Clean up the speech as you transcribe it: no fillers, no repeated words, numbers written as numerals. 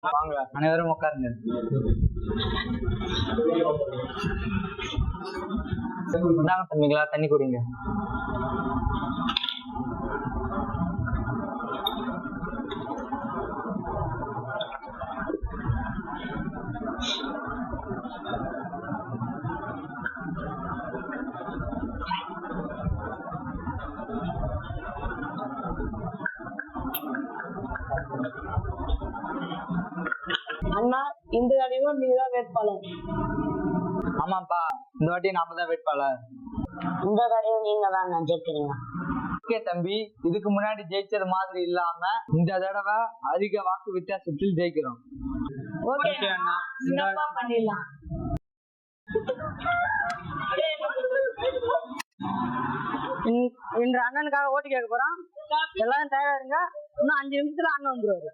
வாங்க, அனைவரும் உட்காருங்க. இந்தாங்க தம்பிங்களா, தண்ணி குடிங்க. அண்ணா, இந்த தடவையும் நீங்கதான் வேட்பாளர். ஆமாப்பா, இந்த வாட்டி நாம தான் வேட்பாளர். இந்த தடவையும் நீங்க தான் ஜெயிக்கிறீங்க. ஓகே தம்பி, இதுக்கு முன்னாடி ஜெயிச்சது மாதிரி இல்லாம இந்த தடவை அதிக வாக்கு வித்தியாசத்தில் ஜெயிக்கிறோம். ஓகே அண்ணா, சிறப்பா பண்ணிடலாம். இன்று அண்ணனுக்காக ஓட்டு கேட்க போறோம். எல்லாரும் தயாரா இருங்க. இன்னும் 5 நிமிஷத்துல அண்ணன் வந்துருவாரு.